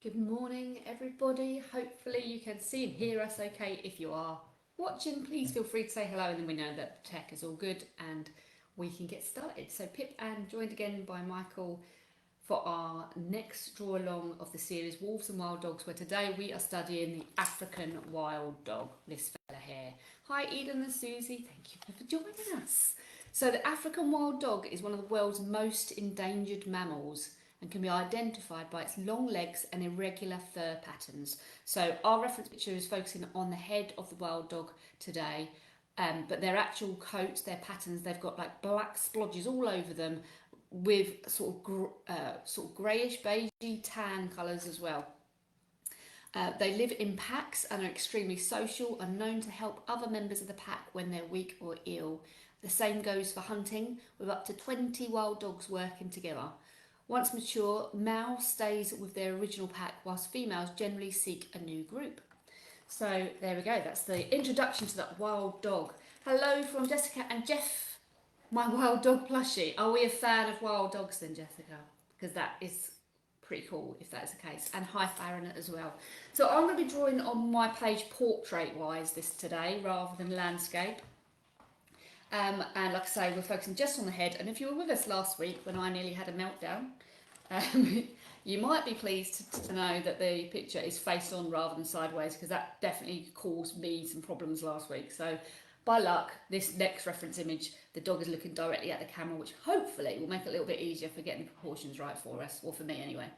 Good morning, everybody. Hopefully, you can see and hear us okay. If you are watching, please feel free to say hello, and then we know that the tech is all good and we can get started. So, Pip and joined again by Michael for our next draw along of the series Wolves and Wild Dogs, where today we are studying the African wild dog, this fella here. Hi, Eden and Susie. Thank you for joining us. So, the African wild dog is one of the world's most endangered mammals and can be identified by its long legs and irregular fur patterns. So our reference picture is focusing on the head of the wild dog today, but their actual coat, their patterns, they've got like black splodges all over them with sort of greyish, beigey, tan colours as well. They live in packs and are extremely social and known to help other members of the pack when they're weak or ill. The same goes for hunting, with up to 20 wild dogs working together. Once mature, male stays with their original pack, whilst females generally seek a new group. So there we go, that's the introduction to that wild dog. Hello from Jessica and Jeff, my wild dog plushie. Are we a fan of wild dogs then, Jessica? Because that is pretty cool if that's the case. And hi Farron as well. So I'm going to be drawing on my page portrait wise this today rather than landscape. And like I say, we're focusing just on the head. And if you were with us last week when I nearly had a meltdown, you might be pleased to know that the picture is face on rather than sideways, because that definitely caused me some problems last week. So by luck, this next reference image, the dog is looking directly at the camera, which hopefully will make it a little bit easier for getting the proportions right for us, or for me anyway.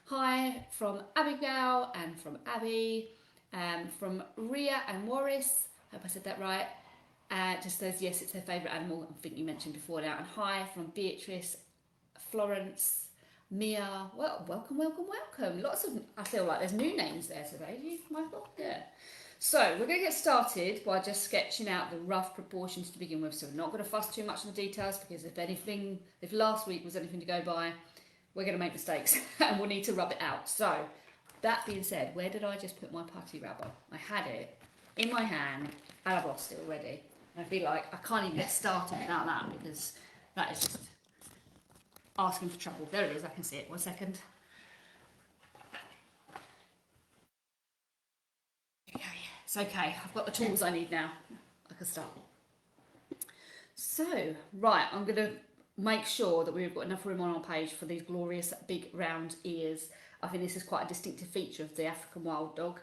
Hi from Abigail and from Abby, from Ria and Morris. Hope I said that right. Just says yes, it's her favourite animal. I think you mentioned before now. And hi from Beatrice, Florence, Mia. Well, welcome, welcome, welcome. Lots of, I feel like there's new names there today. You, Michael? Yeah. So we're going to get started by just sketching out the rough proportions to begin with. So we're not going to fuss too much on the details, because if last week was anything to go by, we're going to make mistakes and we'll need to rub it out. So that being said, where did I just put my putty rubber? I had it in my hand and I've lost it already. I feel like I can't even get started without that, because that is just asking for trouble. There it is, I can see it. 1 second. Okay, it's okay. I've got the tools I need now. I can start. So, right, I'm going to make sure that we've got enough room on our page for these glorious big round ears. I think this is quite a distinctive feature of the African wild dog.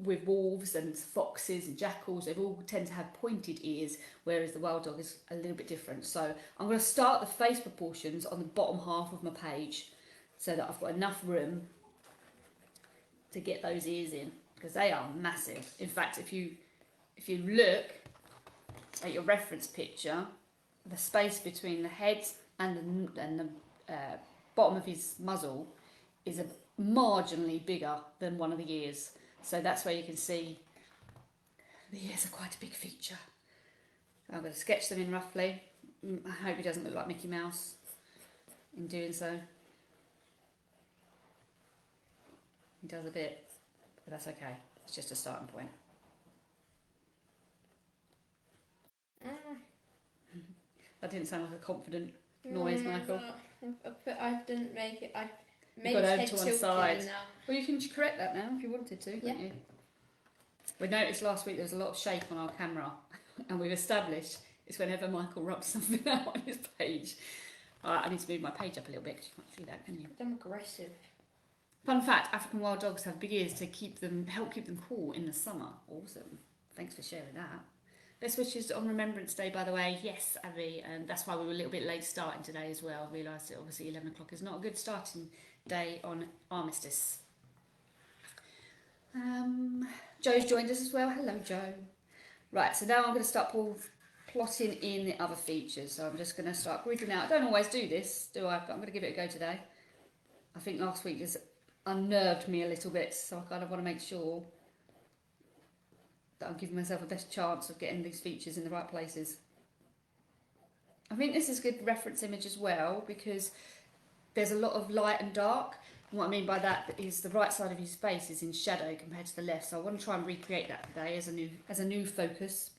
With wolves and foxes and jackals, they all tend to have pointed ears, whereas the wild dog is a little bit different. So I'm going to start the face proportions on the bottom half of my page, so that I've got enough room to get those ears in, because they are massive. In fact, if you look at your reference picture, the space between the head and the bottom of his muzzle is marginally bigger than one of the ears. So that's where you can see the ears are quite a big feature. I'm going to sketch them in roughly. I hope he doesn't look like Mickey Mouse in doing so. He does a bit, but that's okay. It's just a starting point. That didn't sound like a confident noise, Michael. I didn't make it. I made got his over head to one tilted side. now. Well, you can correct that now if you wanted to, couldn't you? We noticed last week there was a lot of shake on our camera, and we've established it's whenever Michael rubs something out on his page. I need to move my page up a little bit, because you can't see that, can you? I'm aggressive. Fun fact: African wild dogs have big ears to help keep them cool in the summer. Awesome. Thanks for sharing that. Best wishes on Remembrance Day, by the way. Yes, Abby, and that's why we were a little bit late starting today as well. I realised that obviously 11 o'clock is not a good starting day on Armistice. Joe's joined us as well. Hello, Joe. Right, so now I'm going to start plotting in the other features. So I'm just going to start gridding out. I don't always do this, do I? But I'm going to give it a go today. I think last week just unnerved me a little bit, so I kind of want to make sure that I'm giving myself a best chance of getting these features in the right places. I think this is a good reference image as well, because there's a lot of light and dark. And what I mean by that is the right side of his face is in shadow compared to the left. So I want to try and recreate that today as a new focus.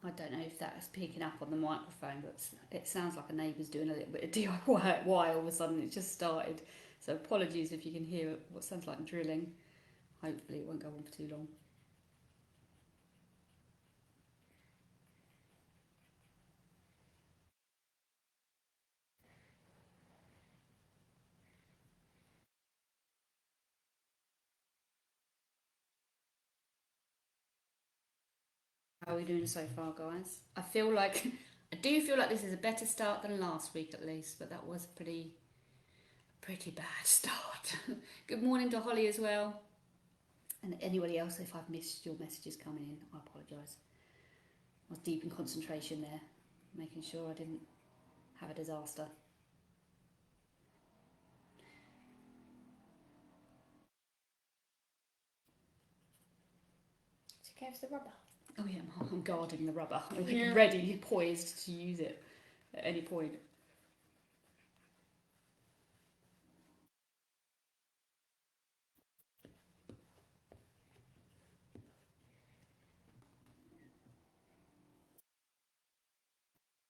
I don't know if that's picking up on the microphone, but it sounds like a neighbour's doing a little bit of DIY all of a sudden. It just started. So apologies if you can hear what sounds like drilling. Hopefully it won't go on for too long. How are we doing so far, guys? I do feel like this is a better start than last week at least, but that was a pretty bad start. Good morning to Holly as well. And anybody else, if I've missed your messages coming in, I apologise. I was deep in concentration there, making sure I didn't have a disaster. To catch the rubber. Oh yeah, I'm guarding the rubber. I'm Yeah. ready, poised to use it at any point.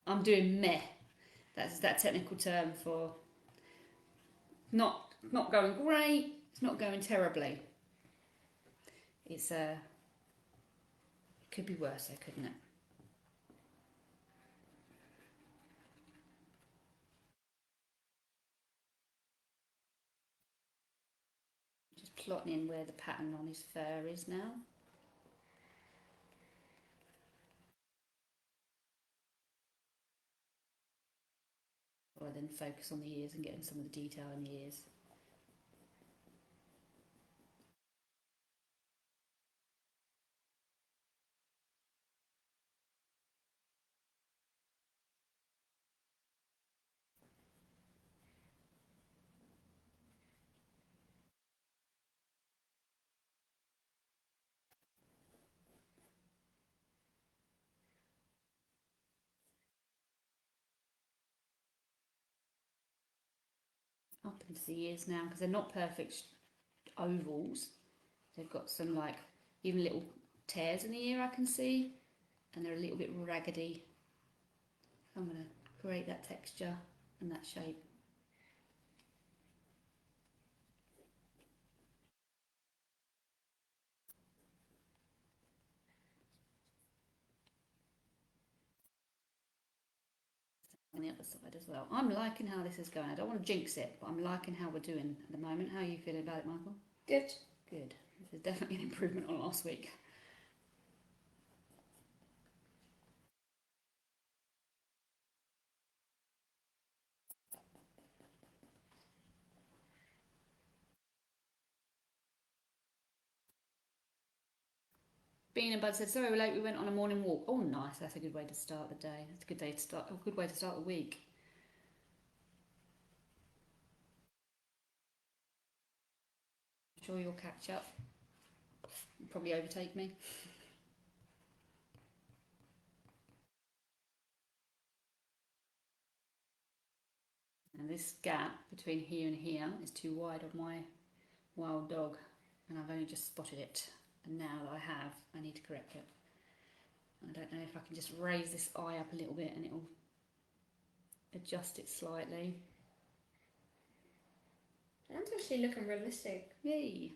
I'm doing meh. That's that technical term for not going great. It's not going terribly. It's could be worse, though, couldn't it? Just plotting in where the pattern on his fur is now. Or then focus on the ears and getting some of the detail in the ears. Up into the ears now, because they're not perfect ovals. They've got some like even little tears in the ear I can see, and they're a little bit raggedy. I'm going to create that texture and that shape. On the other side as well. I'm liking how this is going. I don't want to jinx it, but I'm liking how we're doing at the moment. How are you feeling about it, Michael? Good. Good. This is definitely an improvement on last week. Bean and Bud said, sorry we're late, we went on a morning walk. Oh nice, that's a good way to start the day. That's a good day to start, a good way to start the week. I'm sure you'll catch up. You'll probably overtake me. And this gap between here and here is too wide on my Wilddog, and I've only just spotted it. And now that I have, I need to correct it. I don't know if I can just raise this eye up a little bit and it'll adjust it slightly. That's actually looking realistic. Yay!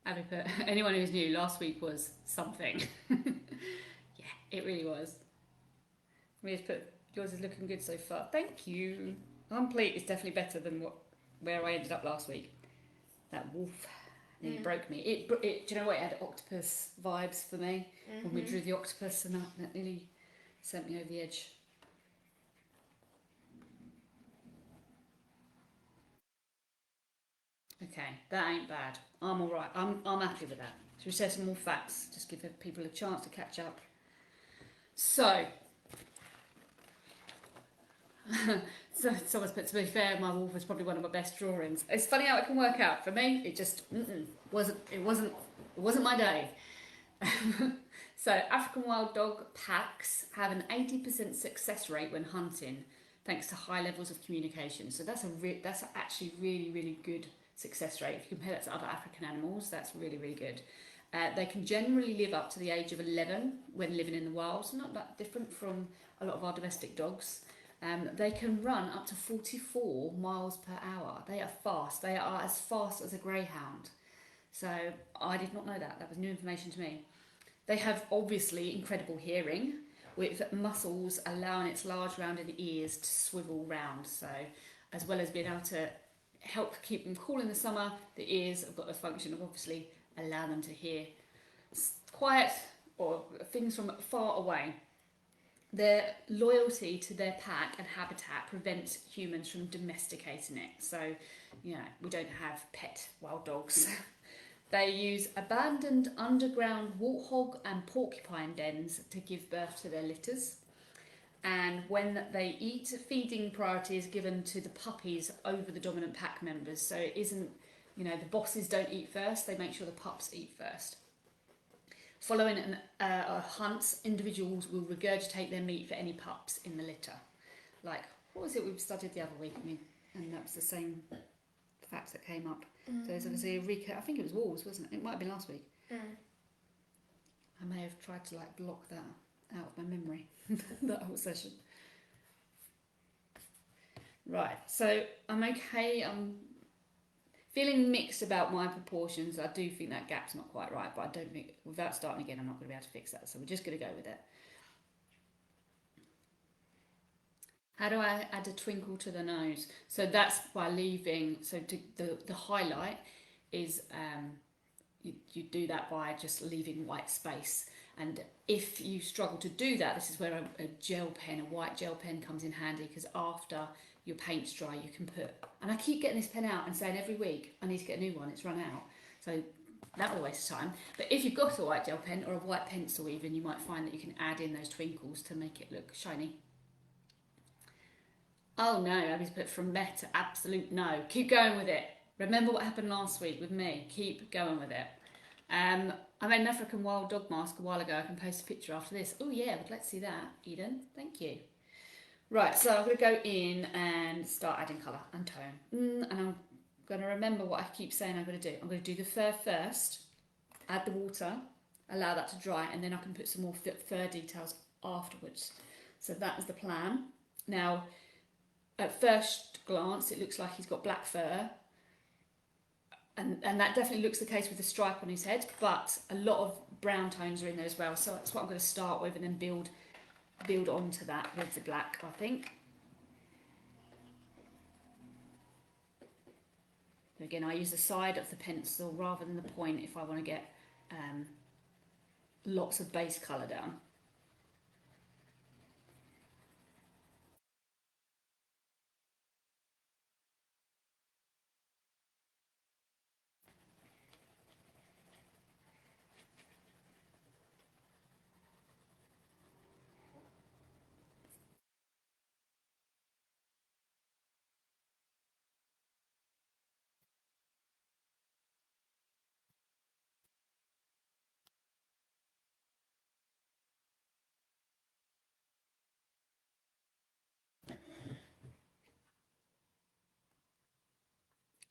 Abby put, anyone who's new, last week was something. Yeah, it really was. Mia's put, yours is looking good so far. Thank you. Complete is definitely better than where I ended up last week. That wolf nearly broke me. It do you know what? It had octopus vibes for me when we drew the octopus, and that nearly sent me over the edge. Okay, that ain't bad. I'm all right. I'm happy with that. Should we share some more facts? Just give people a chance to catch up. So, someone's put, to be fair, my wolf was probably one of my best drawings. It's funny how it can work out. For me, it just wasn't. It wasn't my day. So, African wild dog packs have an 80% success rate when hunting, thanks to high levels of communication. So that's actually really good success rate. If you compare that to other African animals, that's really good. They can generally live up to the age of 11 when living in the wild, so not that different from a lot of our domestic dogs. They can run up to 44 miles per hour. They are fast. They are as fast as a greyhound. So I did not know that. That was new information to me. They have obviously incredible hearing, with muscles allowing its large rounded ears to swivel round. So, as well as being able to help keep them cool in the summer, the ears have got the function of obviously allowing them to hear quiet or things from far away. Their loyalty to their pack and habitat prevents humans from domesticating it. So, we don't have pet wild dogs. They use abandoned underground warthog and porcupine dens to give birth to their litters. And when they eat, feeding priority is given to the puppies over the dominant pack members. So it isn't, the bosses don't eat first, they make sure the pups eat first. Following a hunt, individuals will regurgitate their meat for any pups in the litter. Like, what was it we studied the other week? And that was the same facts that came up. So there's obviously I think it was wolves, wasn't it? It might have been last week. I may have tried to block that out of my memory, that whole session. Right, so I'm okay. I'm feeling mixed about my proportions. I do think that gap's not quite right, but I don't think, without starting again, I'm not going to be able to fix that. So we're just going to go with it. How do I add a twinkle to the nose? So that's by leaving, the highlight is, you do that by just leaving white space. And if you struggle to do that, this is where a white gel pen comes in handy, because after your paint's dry, you can put, and I keep getting this pen out and saying every week, I need to get a new one, it's run out. So that was a waste of time. But if you've got a white gel pen or a white pencil even, you might find that you can add in those twinkles to make it look shiny. Oh no, Abby's put from meh to absolute no. Keep going with it. Remember what happened last week with me. Keep going with it. I made an African wild dog mask a while ago. I can post a picture after this. Oh yeah, would like to see that, Eden. Thank you. Right, so I'm going to go in and start adding colour and tone. And I'm going to remember what I keep saying I'm going to do. I'm going to do the fur first, add the water, allow that to dry, and then I can put some more fur details afterwards. So that is the plan. Now, at first glance, it looks like he's got black fur, and that definitely looks the case with the stripe on his head, but a lot of brown tones are in there as well, so that's what I'm going to start with and then build onto that with the black, I think. Again, I use the side of the pencil rather than the point if I want to get lots of base colour down.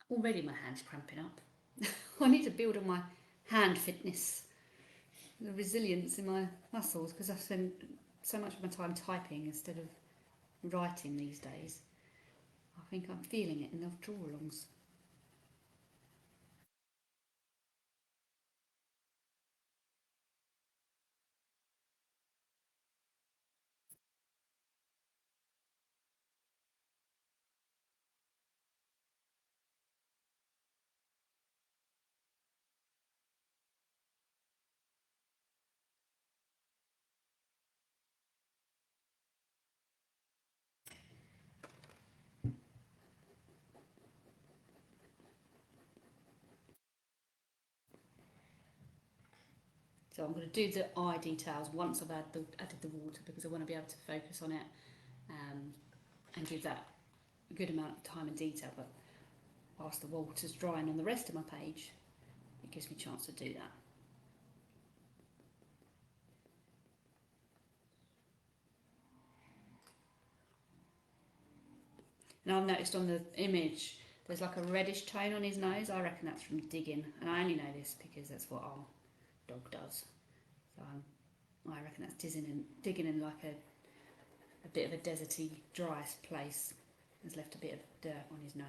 Already my hand's cramping up. I need to build on my hand fitness, the resilience in my muscles, because I spend so much of my time typing instead of writing these days. I think I'm feeling it in the draw-alongs. So I'm going to do the eye details once I've added the water, because I want to be able to focus on it and give that a good amount of time and detail. But whilst the water's drying on the rest of my page, it gives me a chance to do that. Now I've noticed on the image there's like a reddish tone on his nose. I reckon that's from digging, and I only know this because that's what our dog does. So I reckon that's digging in like a bit of a deserty, dry place. Has left a bit of dirt on his nose.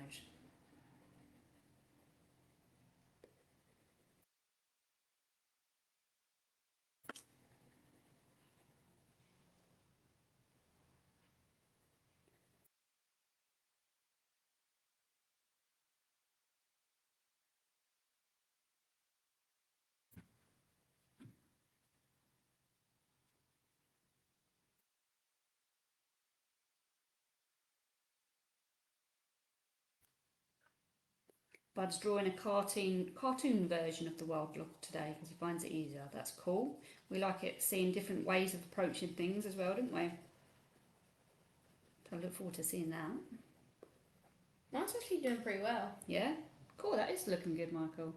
Bud's drawing a cartoon version of the Wilddogs today because he finds it easier. That's cool. We like it, seeing different ways of approaching things as well, don't we? So I look forward to seeing that. That's actually doing pretty well. Yeah? Cool, that is looking good, Michael.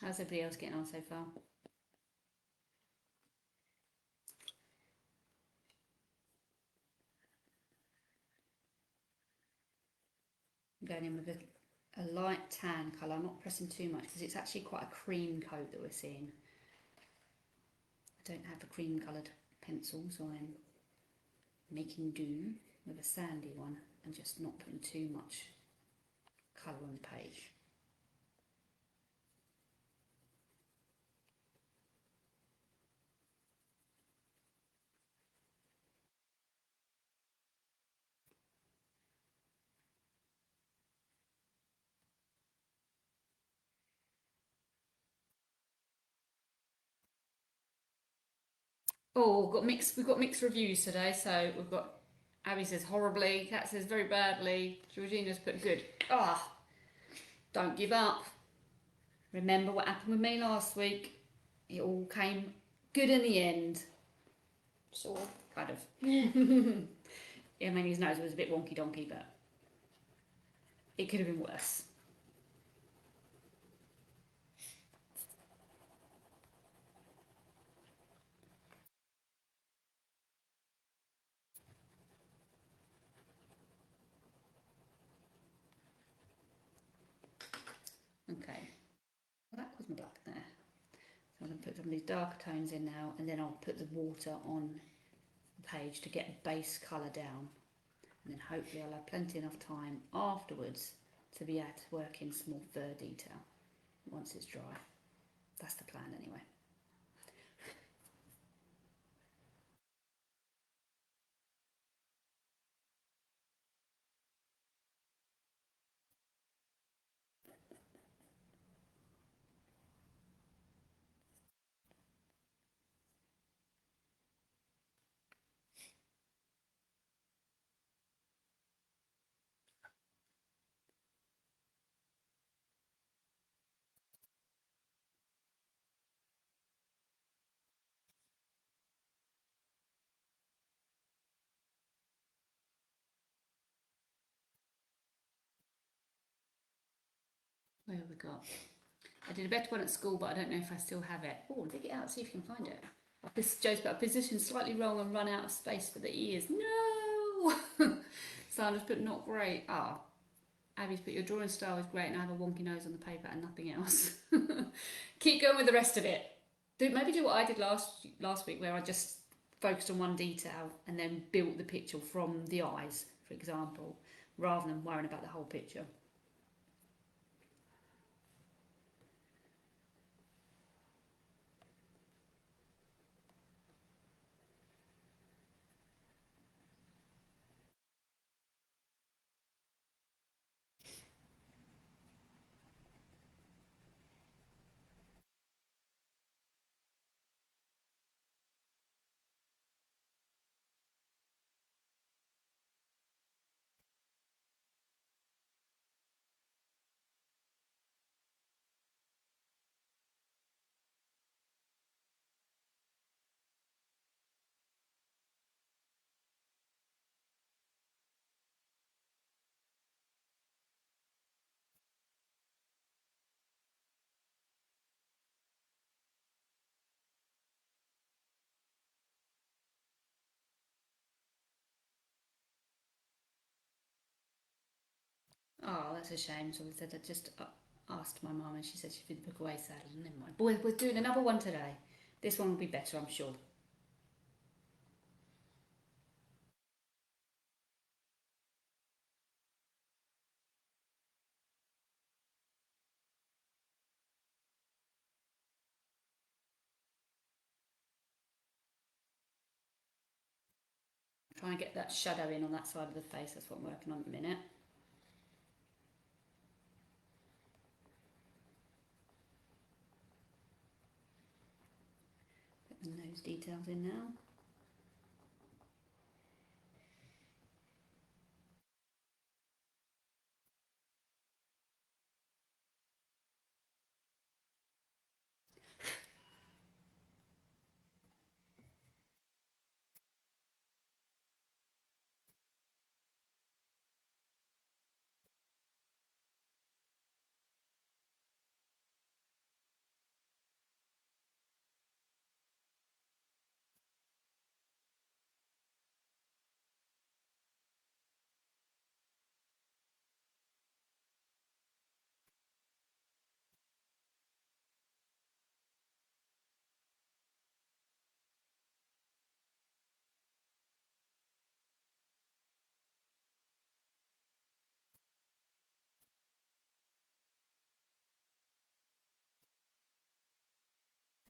How's everybody else getting on so far? I'm going in with a light tan colour. I'm not pressing too much because it's actually quite a cream coat that we're seeing. I don't have a cream coloured pencil, so I'm making do with a sandy one and just not putting too much colour on the page. Oh, we've got mixed reviews today. So we've got Abby says horribly, Kat says very badly, Georgina's put good. Don't give up. Remember what happened with me last week? It all came good in the end. Sort of. Kind of. Yeah, I mean, his nose was a bit wonky donkey, but it could have been worse. Okay, well, that was my black there. So I'm going to put some of these darker tones in now, and then I'll put the water on the page to get the base colour down. And then hopefully I'll have plenty enough time afterwards to be able to work in some more fur detail once it's dry. That's the plan anyway. Where have we got? I did a better one at school, but I don't know if I still have it. Oh, dig it out, see if you can find it. Joe's put a position slightly wrong and run out of space for the ears. No! Sandra's put not great. Abby's put your drawing style is great and I have a wonky nose on the paper and nothing else. Keep going with the rest of it. Maybe do what I did last week, where I just focused on one detail and then built the picture from the eyes, for example, rather than worrying about the whole picture. Oh, that's a shame. So we said I just asked my mum and she said she did book away sadly. Never mind. But we're doing another one today. This one will be better, I'm sure. Try and get that shadow in on that side of the face. That's what I'm working on at the minute. Put the nose details in now.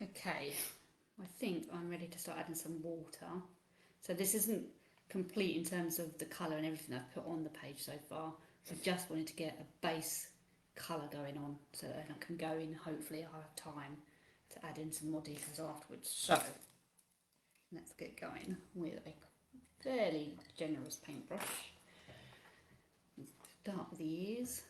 Okay, I think I'm ready to start adding some water. So this isn't complete in terms of the colour and everything I've put on the page so far. I just wanted to get a base colour going on so that I can go in, hopefully I'll have time to add in some more details afterwards. So let's get going with a fairly generous paintbrush. Start with the ears.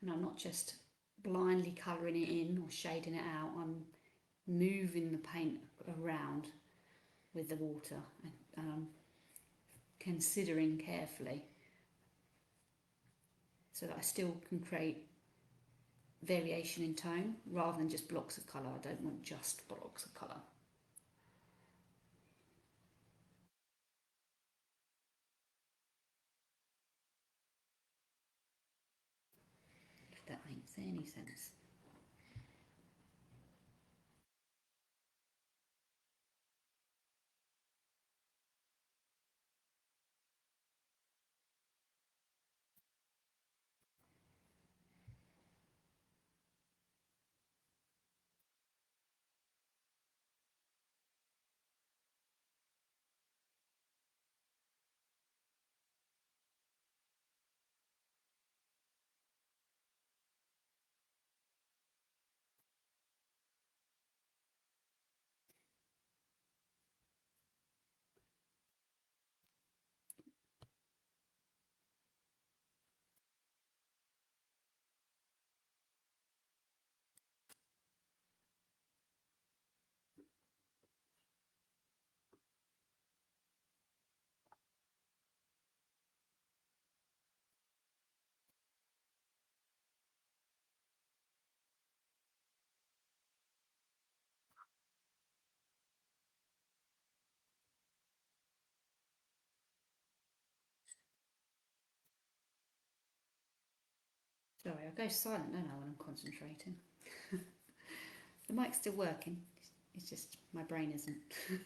And I'm not just blindly colouring it in or shading it out, I'm moving the paint around with the water and considering carefully so that I still can create variation in tone rather than just blocks of colour. I don't want just blocks of colour. If that makes any sense. Sorry, I go silent, don't I, when I'm concentrating. The mic's still working, it's just my brain isn't.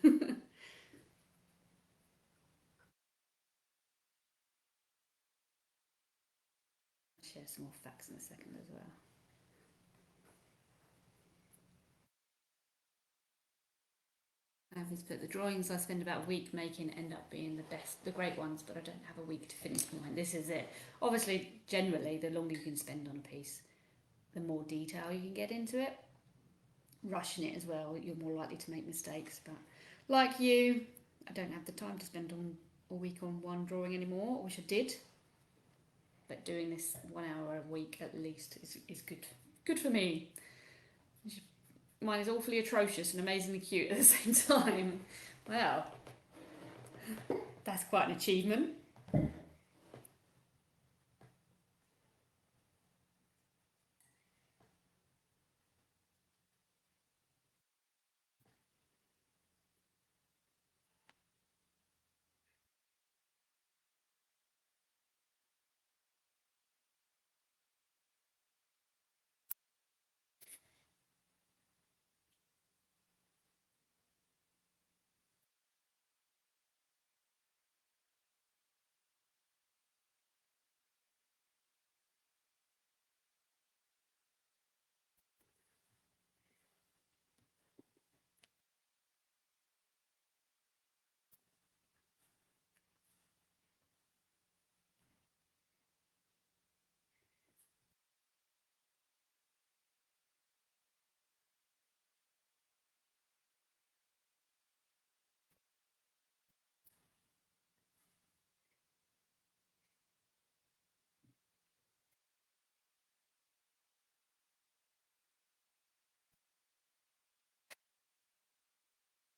I'll share some more facts in a second as well. I always put the drawings I spend about a week making end up being the best, the great ones, but I don't have a week to finish mine. This is it. Obviously, generally, the longer you can spend on a piece, the more detail you can get into it. rushing it as well, you're more likely to make mistakes. But like you, I don't have the time to spend a week on one drawing anymore. I wish I did, but doing this 1 hour a week at least is good for me. Mine is awfully atrocious and amazingly cute at the same time. Well, that's quite an achievement.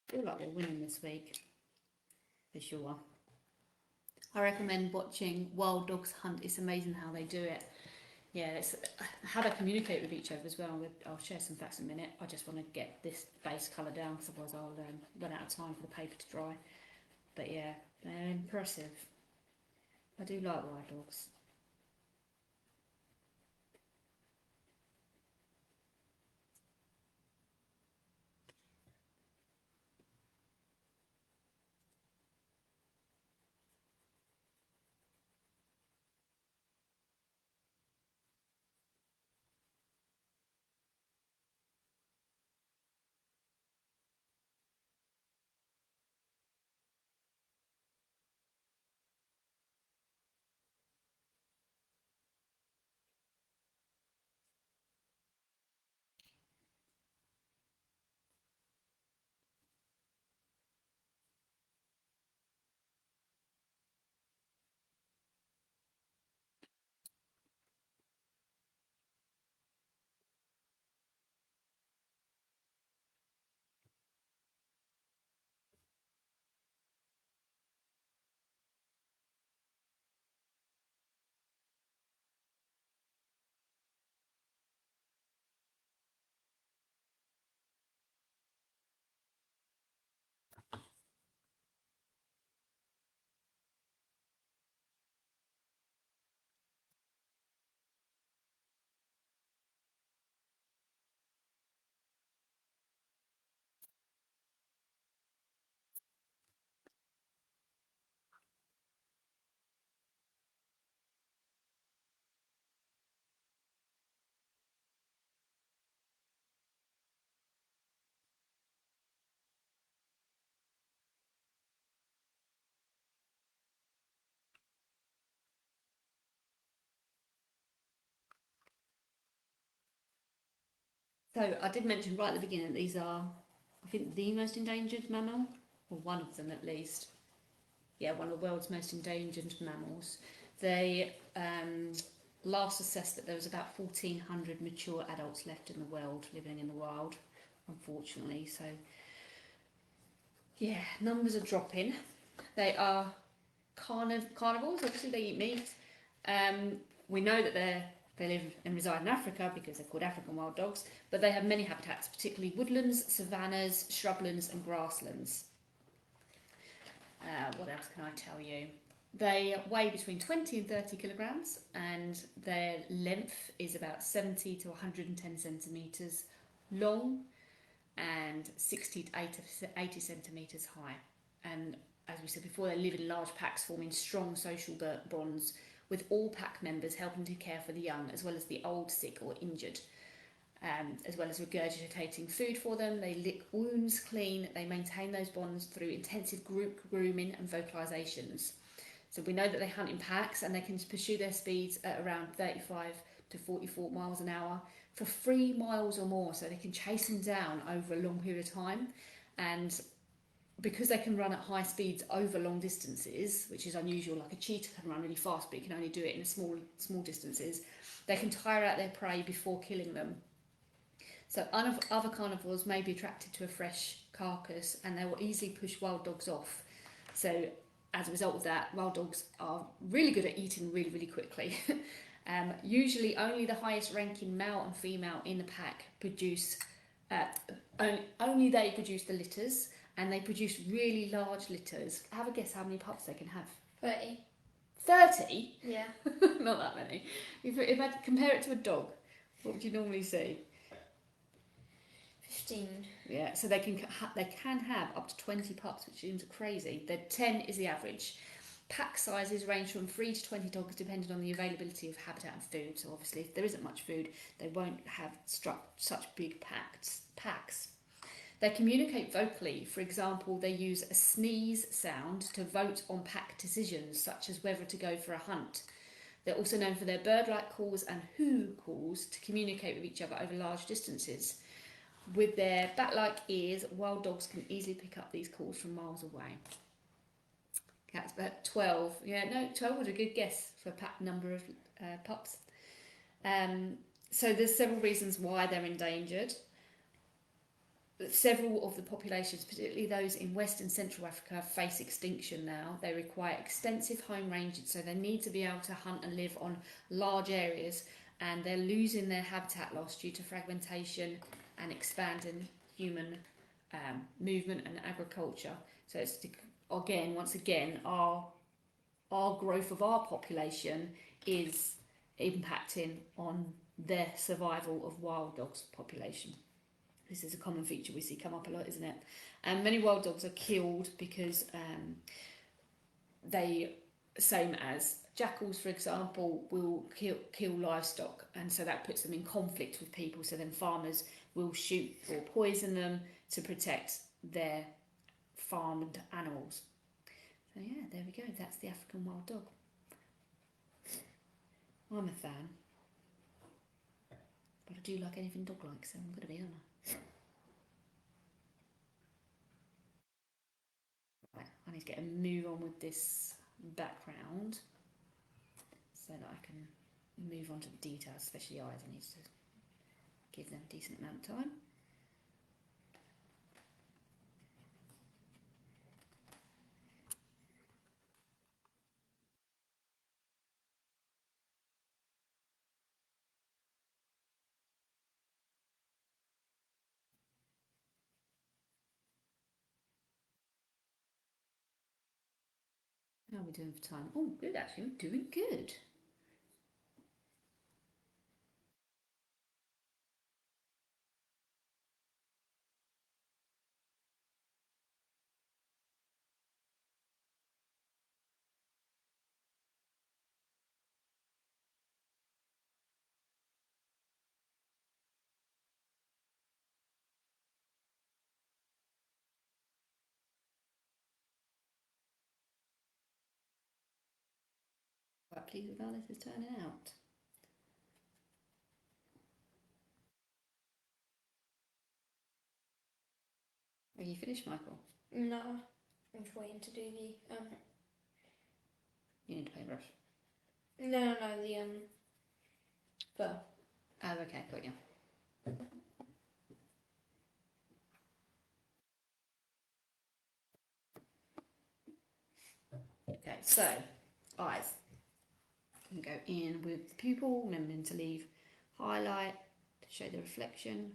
I feel like we're winning this week, for sure. I recommend watching Wilddogs hunt. It's amazing how they do it. Yeah, it's how they communicate with each other as well. I'll share some facts in a minute. I just want to get this base colour down, because otherwise I'll run out of time for the paper to dry. But yeah, they're impressive. I do like wild dogs. So I did mention right at the beginning that these are, I think, the most endangered mammal, or one of them at least. Yeah, one of the world's most endangered mammals. They last assessed that there was about 1,400 mature adults left in the world living in the wild, unfortunately. So yeah, numbers are dropping. They are carnivores. Obviously, they eat meat. We know that they live and reside in Africa because they're called African wild dogs, but they have many habitats, particularly woodlands, savannas, shrublands, and grasslands. What else can I tell you? They weigh between 20 and 30 kilograms, and their length is about 70 to 110 centimetres long and 60 to 80 centimetres high. And as we said before, they live in large packs, forming strong social bonds, with all pack members helping to care for the young, as well as the old, sick, or injured. As well as regurgitating food for them, they lick wounds clean. They maintain those bonds through intensive group grooming and vocalisations. So we know that they hunt in packs, and they can pursue their speeds at around 35 to 44 miles an hour, for 3 miles or more, so they can chase them down over a long period of time. And because they can run at high speeds over long distances, which is unusual, like a cheetah can run really fast, but it can only do it in small distances, they can tire out their prey before killing them. So other carnivores may be attracted to a fresh carcass, and they will easily push wild dogs off. So as a result of that, wild dogs are really good at eating really, really quickly. Usually only the highest ranking male and female in the pack produce, only they produce the litters, and they produce really large litters. Have a guess how many pups they can have. 30. 30? Yeah. Not that many. If I compare it to a dog, what would you normally see? 15. Yeah, so they can have up to 20 pups, which seems crazy. 10 is the average. Pack sizes range from 3 to 20 dogs depending on the availability of habitat and food. So obviously if there isn't much food, they won't have such big packs. They communicate vocally. For example, they use a sneeze sound to vote on pack decisions, such as whether to go for a hunt. They're also known for their bird-like calls and who calls to communicate with each other over large distances. With their bat-like ears, wild dogs can easily pick up these calls from miles away. That's about 12. Yeah, no, 12 was a good guess for a pack number of pups. So there's several reasons why they're endangered. Several of the populations, particularly those in West and Central Africa, face extinction now. They require extensive home ranges, so they need to be able to hunt and live on large areas, and they're losing their habitat loss due to fragmentation and expanding human movement and agriculture. So it's once again, our growth of our population is impacting on the survival of wild dogs population. This is a common feature we see come up a lot, isn't it? And many wild dogs are killed because they, same as jackals, for example, will kill livestock, and so that puts them in conflict with people. So then farmers will shoot or poison them to protect their farmed animals. So yeah, there we go. That's the African wild dog. I'm a fan, but I do like anything dog-like, so I'm going to be honest. Right, I need to get a move on with this background so that I can move on to the details, especially eyes. I need to give them a decent amount of time. How are we doing for time? Oh, good actually, we're doing good. Quite pleased with how this is turning out. Are you finished, Michael? No. I'm just waiting to do the You need to paintbrush. No, the fur. Oh, okay, got you. Okay, so eyes. I'm going to go in with the pupil, remembering to leave highlight to show the reflection.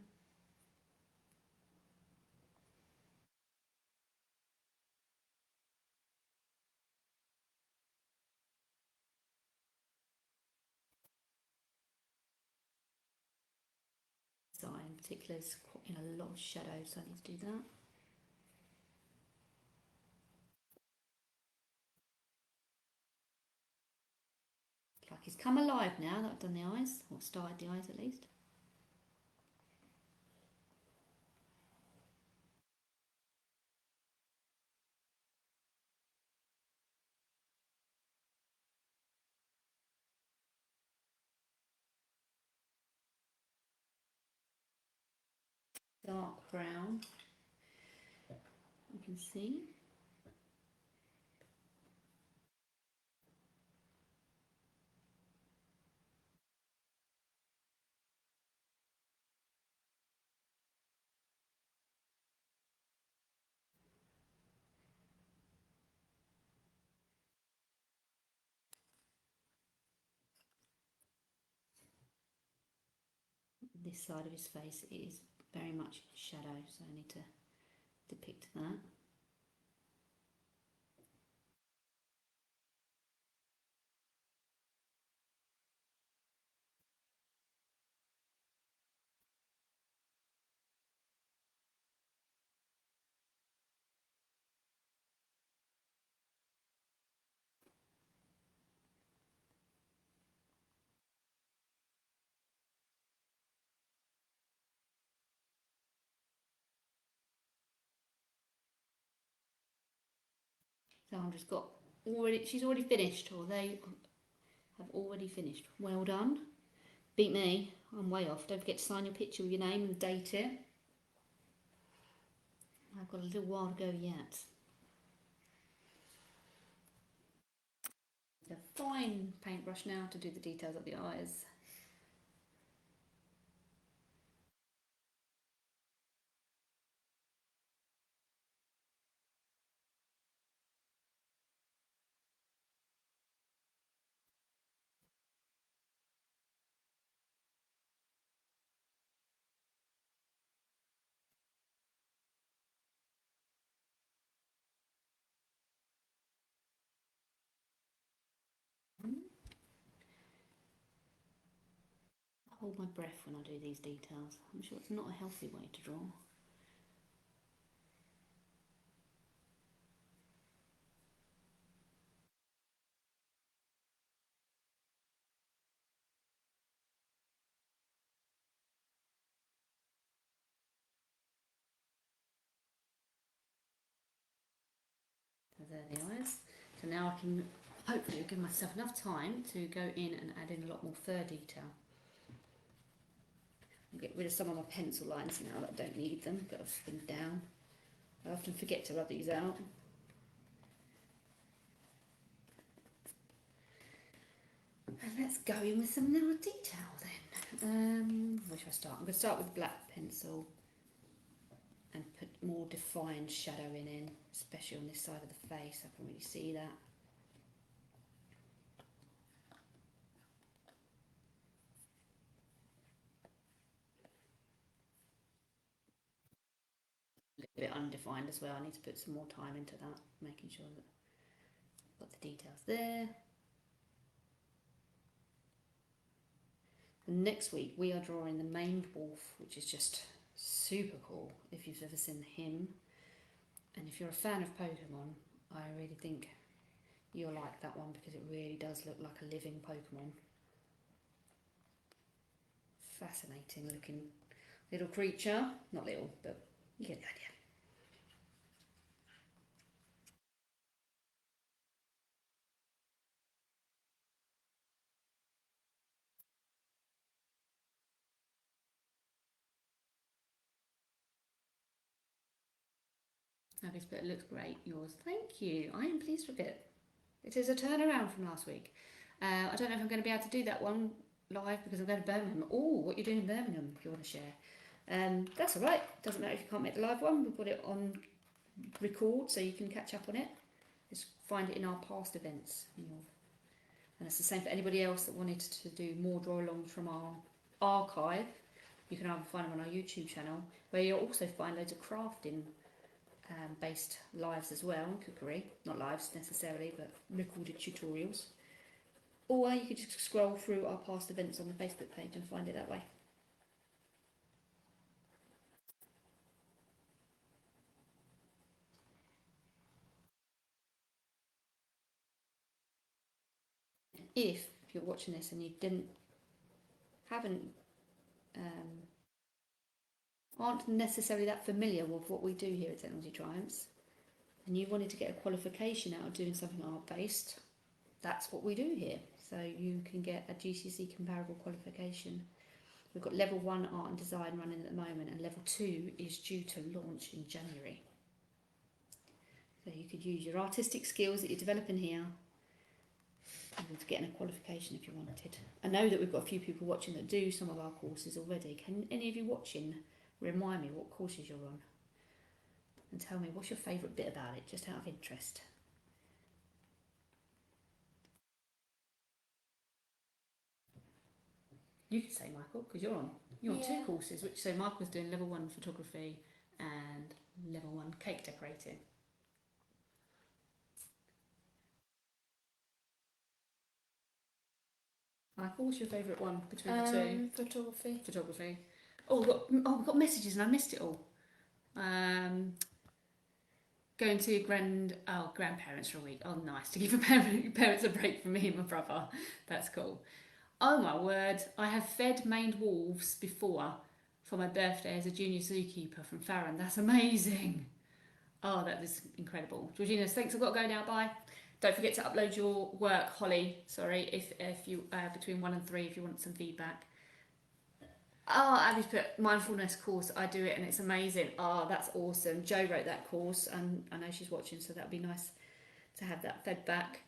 So in particular is in a lot of shadow, so I need to do that. Like he's come alive now that I've done the eyes, or started the eyes at least. dark brown. You can see. This side of his face is very much shadow, so I need to depict that. So I've just got she's already finished, or they have already finished. Well done. Beat me. I'm way off. Don't forget to sign your picture with your name and date it. I've got a little while to go yet. The fine paintbrush now to do the details of the eyes. I hold my breath when I do these details. I'm sure it's not a healthy way to draw. So there the eyes. So now I can hopefully give myself enough time to go in and add in a lot more fur detail. I'll get rid of some of my pencil lines now that I don't need them, that I've thinned down. I often forget to rub these out. And let's go in with some little detail then. Where should I start? I'm going to start with black pencil and put more defined shadowing in, especially on this side of the face. I can really see that. A little bit undefined as well. I need to put some more time into that, making sure that I've got the details there. And next week we are drawing the maned wolf, which is just super cool if you've ever seen him. And if you're a fan of Pokemon, I really think you'll like that one because it really does look like a living Pokemon. Fascinating looking little creature. Not little, but you get the idea. Okay, but it looks great. Yours. Thank you. I am pleased with it. It is a turnaround from last week. I don't know if I'm going to be able to do that one live because I'm going to Birmingham. Oh, what you're doing in Birmingham, if you want to share. That's all right. Doesn't matter if you can't make the live one. We'll put it on record so you can catch up on it. Just find it in our past events. And it's the same for anybody else that wanted to do more draw-alongs from our archive. You can either find them on our YouTube channel, where you'll also find loads of crafting based lives as well, and cookery. Not lives necessarily, but recorded tutorials. Or you could just scroll through our past events on the Facebook page and find it that way. If you're watching this and you aren't necessarily that familiar with what we do here at Technology Triumphs, and you wanted to get a qualification out of doing something art-based, that's what we do here. So you can get a GCSE comparable qualification We've got level 1 art and design running at the moment, and level 2 is due to launch in January. So you could use your artistic skills that you're developing here to get a qualification if you wanted. I know that we've got a few people watching that do some of our courses already. Can any of you watching remind me what courses you're on? And tell me what's your favourite bit about it, just out of interest. You can say Michael, because you're on 2 courses, which so Michael's doing level 1 photography and level 1 cake decorating. Michael, what's your favourite one between the two? Photography. Oh, we've got messages and I missed it all. Going to grandparents for a week. Oh, nice, to give your parents a break from me and my brother. That's cool. Oh my word, I have fed maned wolves before for my birthday as a junior zookeeper from Farron. That's amazing. Oh, that is incredible. Georgina, thanks. I've got to go now. Bye. Don't forget to upload your work, Holly. Sorry, if you between 1 and 3, if you want some feedback. Oh, Abby's put mindfulness course. I do it and it's amazing. Oh, that's awesome. Jo wrote that course and I know she's watching, so that'd be nice to have that fed back.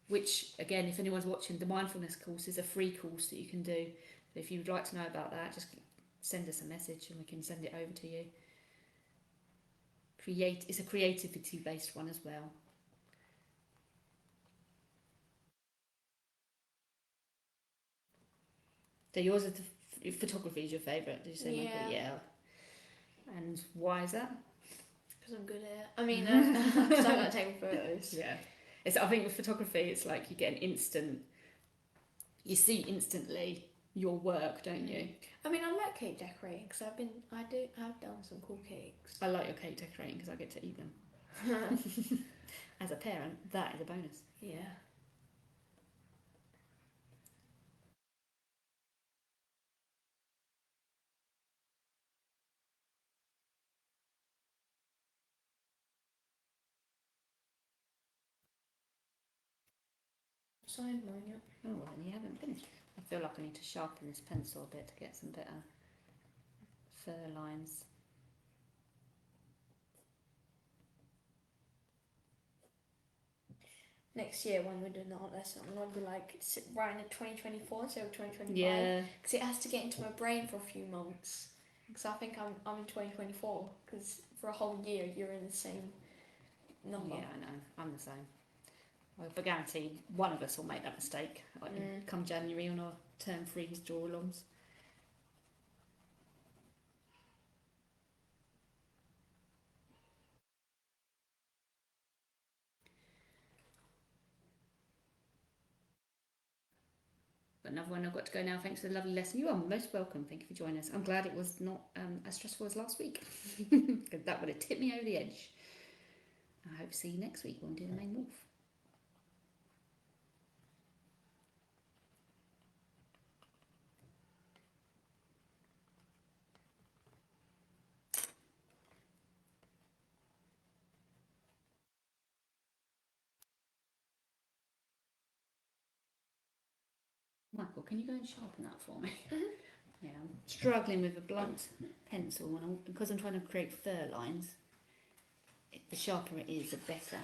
Which again, if anyone's watching, the mindfulness course is a free course that you can do. So if you would like to know about that, just send us a message and we can send it over to you. It's a creativity based one as well. So yours is photography is your favourite, did you say? Yeah. Michael? Yeah. And why is that? Because I'm good at it. I mean, because I like taking photos. Yeah. I think with photography, it's like you get you see instantly your work, don't you? I mean, I like cake decorating because I've done some cool cakes. I like your cake decorating because I get to eat them. As a parent, that is a bonus. Yeah. Signed mine yet. Oh, well, then you haven't finished. I feel like I need to sharpen this pencil a bit to get some better fur lines. Next year when we're doing the art lesson, I'm going to be like writing a 2024 instead of 2025. Yeah. Because it has to get into my brain for a few months. Because I think I'm in 2024. Because for a whole year you're in the same number. Yeah, I know. I'm the same. Well, I guarantee one of us will make that mistake come January on our term 3's draw-alongs. But another one I've got to go now. Thanks for the lovely lesson. You are most welcome. Thank you for joining us. I'm glad it was not as stressful as last week. Because that would have tipped me over the edge. I hope to see you next week when we do the main wolf. Michael, can you go and sharpen that for me? Yeah, I'm struggling with a blunt pencil and because I'm trying to create fur lines. The sharper it is, the better.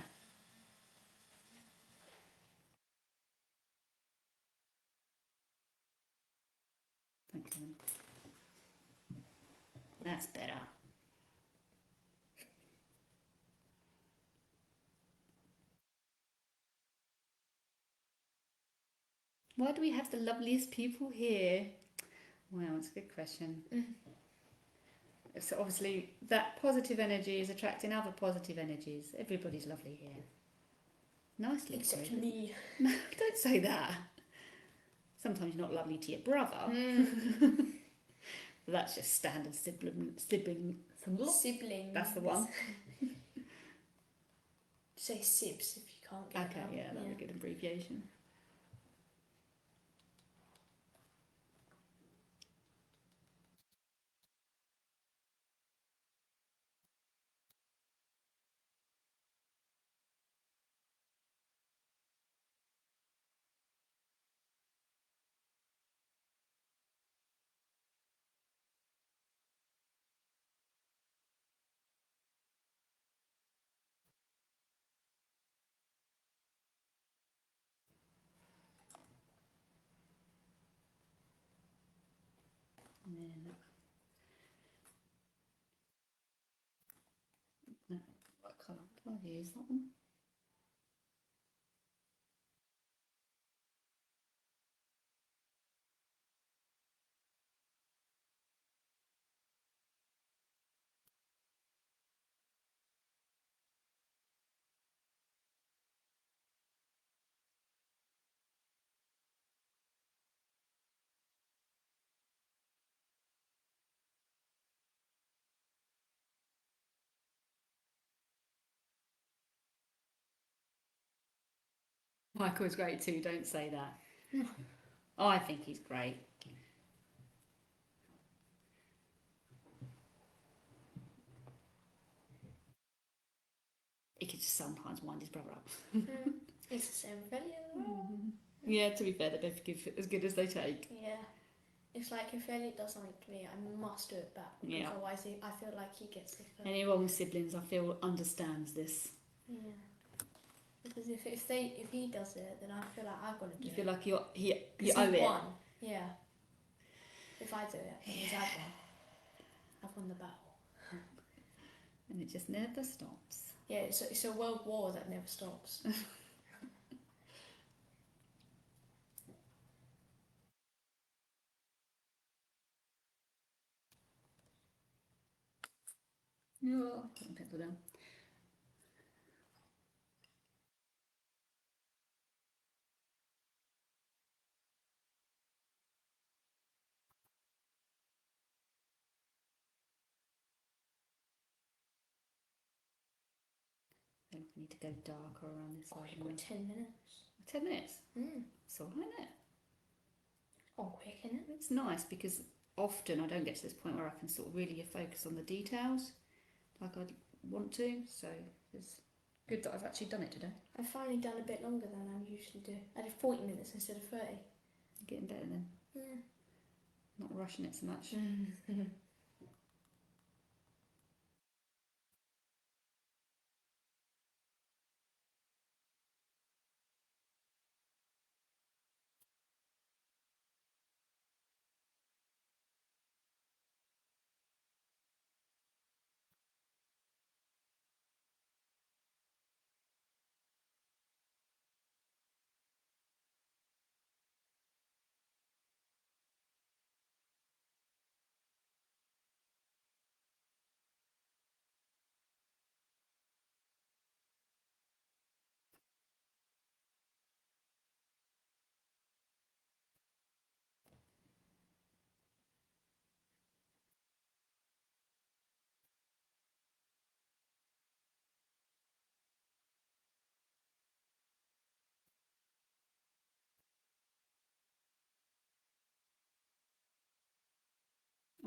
Thanks, Ellen. That's better. Why do we have the loveliest people here? Well, it's a good question. So obviously that positive energy is attracting other positive energies. Everybody's lovely here. Nicely Except said. me. No, don't say that. Sometimes you're not lovely to your brother. That's just standard siblings. That's the one. Say sibs if you can't get Okay, that. yeah, that's a good abbreviation. And then no, what colour? I'll use that one. Michael's great too, don't say that. Oh, I think he's great. He could just sometimes wind his brother up. It's the same with Elliot as well. Yeah, to be fair, they both give as good as they take. Yeah. It's like if Elliot does something to me, I must do it back. Because Yeah. otherwise I feel like he gets the first. Any wrong siblings, I feel, understands this. Yeah. Because if he does it, then I feel like I've got to do You it. feel like you owe He it. won. Yeah. If I do it, that means I've won. I've won the battle. And it just never stops. Yeah, it's a world war that never stops. Yeah. Put the pencil down. I think we need to go darker around this side. You've got 10 minutes. 10 minutes? Mm. It's alright, isn't it? Oh, quick, isn't it? It's nice because often I don't get to this point where I can sort of really focus on the details like I'd want to. So it's good that I've actually done it today. I've finally done a bit longer than I usually do. I did 40 minutes instead of 30. Getting better then. Yeah. Not rushing it so much.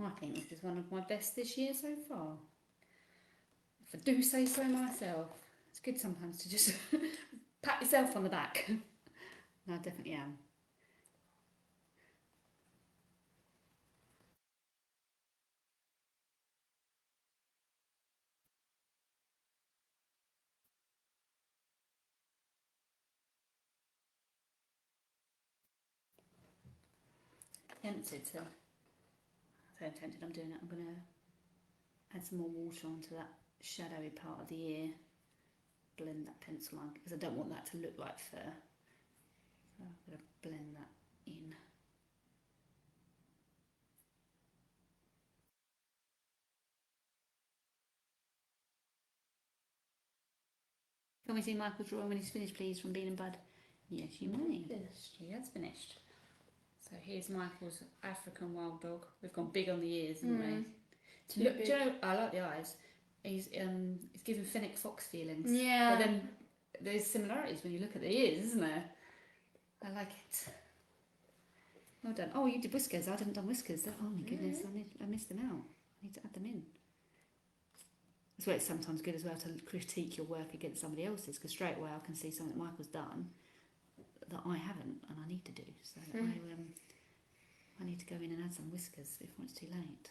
I think this is one of my best this year so far. If I do say so myself. It's good sometimes to just pat yourself on the back. No, I definitely am. Tempted to. So tempted I'm doing it. I'm going to add some more water onto that shadowy part of the ear. Blend that pencil line because I don't want that to look like fur. So I'm going to blend that in. Can we see Michael's drawing when he's finished, please, from Bean and Bud? Yes, you may. Finished. He has finished. So here's Michael's African wild dog. We've gone big on the ears, haven't we? Too Look, big. do you know, I like the eyes. He's giving Fennec Fox feelings. Yeah. But then there's similarities when you look at the ears, isn't there? I like it. Well done. Oh, you did whiskers. I hadn't done whiskers. Oh my goodness, I missed them out. I need to add them in. That's where it's sometimes good as well to critique your work against somebody else's, because straight away I can see something that Michael's done that I haven't and I need to do. So I need to go in and add some whiskers before it's too late.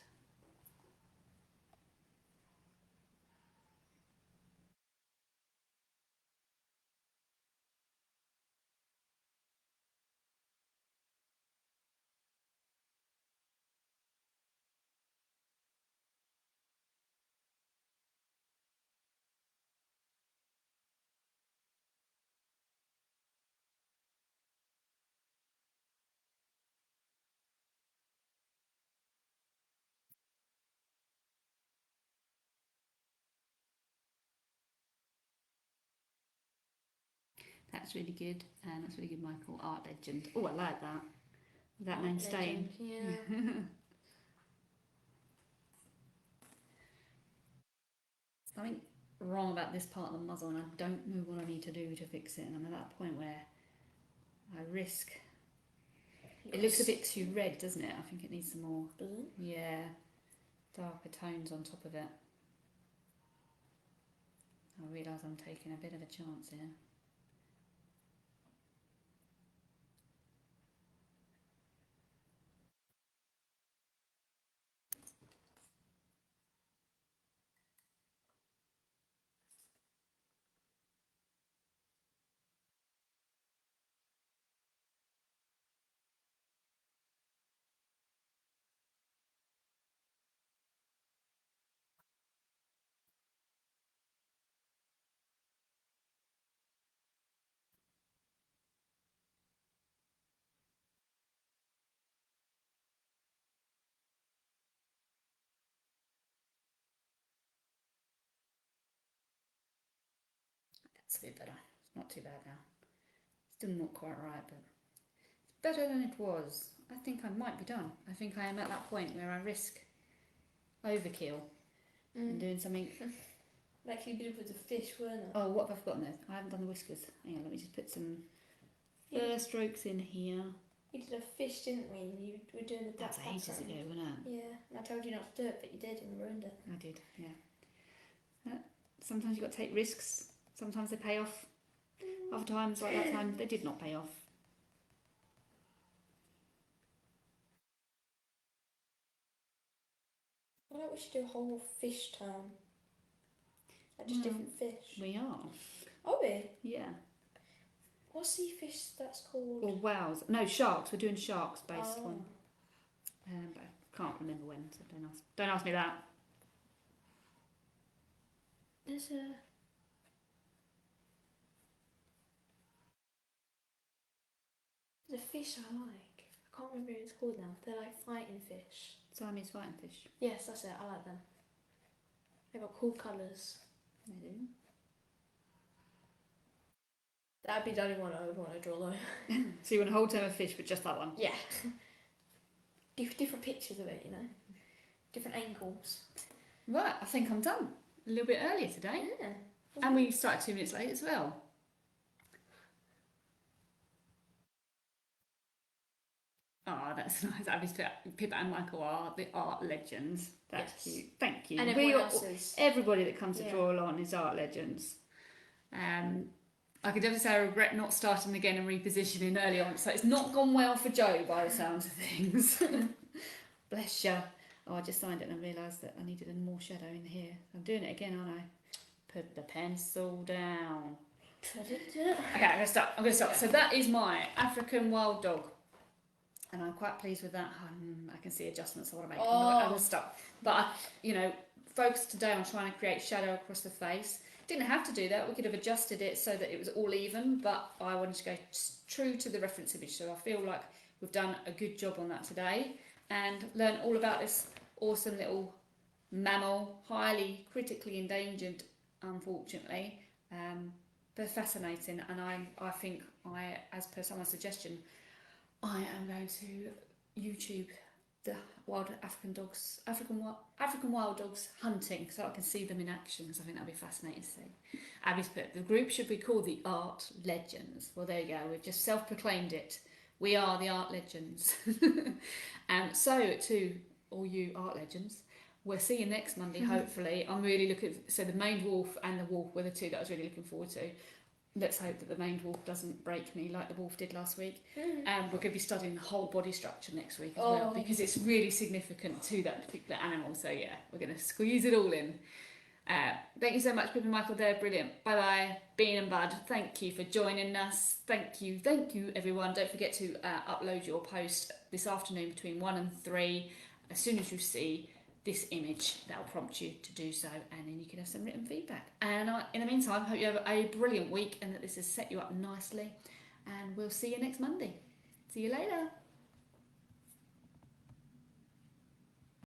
That's really good, and that's really good, Michael. Art legend. Oh, I like that. That Art name legend, staying. Yeah. Something wrong about this part of the muzzle, and I don't know what I need to do to fix it. And I'm at that point where I risk. It looks a bit too red, doesn't it? I think it needs some more. Does it? Yeah, darker tones on top of it. I realise I'm taking a bit of a chance here. That's a bit better. It's not too bad now. Still not quite right, but it's better than it was. I think I might be done. I think I am at that point where I risk overkill and doing something. Like you did with the fish, weren't it? Oh, what have I forgotten there? I haven't done the whiskers. Hang on, let me just put some fur strokes in here. You did a fish, didn't we? You were doing the black That's ages background. ago, wasn't it? Yeah, and I told you not to do it, but you did, and you ruined it. I did, yeah. Sometimes you've got to take risks. Sometimes they pay off. Other times, like that time, they did not pay off. I think we should do a whole fish term. Like just different fish. We are. Are we? Yeah. What's the fish that's called? Or whales. No, sharks. We're doing sharks based Oh. one. But I can't remember when, so don't ask me that. There's a... There's a fish I like. I can't remember what it's called now. They're like fighting fish. Siamese fighting fish. Yes, that's it. I like them. They've got cool colours. They do. That'd be the only one I would want to draw though. So you want a whole term of fish, but just that one? Yeah. Different pictures of it, you know. Different angles. Right, I think I'm done. A little bit earlier today. Yeah. And we started 2 minutes late as well. Oh, that's nice. Abby's Pip and Michael are the art legends. That's Yes. cute. Thank you. And everyone else's. Everybody that comes to Yeah. draw along is art legends. I could definitely say I regret not starting again and repositioning early on. So it's not gone well for Joe by the sounds of things. Bless you. Oh, I just signed it and I realised that I needed more shadow in here. I'm doing it again, aren't I? Put the pencil down. Okay, I'm going to start. So that is my African wild dog. And I'm quite pleased with that. I can see adjustments I want to make. I will stop. But, focus today on trying to create shadow across the face. Didn't have to do that. We could have adjusted it so that it was all even, but I wanted to go true to the reference image. So I feel like we've done a good job on that today and learned all about this awesome little mammal, highly critically endangered, unfortunately, but fascinating. And I think as per someone's suggestion, I am going to YouTube the wild African wild dogs hunting, so I can see them in action, because I think that'd be fascinating to see. Abby's put, the group should be called the Art Legends. Well, there you go, we've just self-proclaimed it. We are the Art Legends. So to all you Art Legends, we'll see you next Monday, hopefully. I'm really looking, so the maned wolf and the wolf were the two that I was really looking forward to. Let's hope that the maned wolf doesn't break me like the wolf did last week. And we're going to be studying the whole body structure next week as well, because it's really significant to that particular animal. So yeah, we're going to squeeze it all in. Thank you so much, Pip and Michael. They're brilliant. Bye bye, Bean and Bud. Thank you for joining us. Thank you everyone. Don't forget to upload your post this afternoon between 1 and 3. As soon as you see this image, that'll prompt you to do so, and then you can have some written feedback. And in the meantime, hope you have a brilliant week and that this has set you up nicely, and we'll see you next Monday. See you later.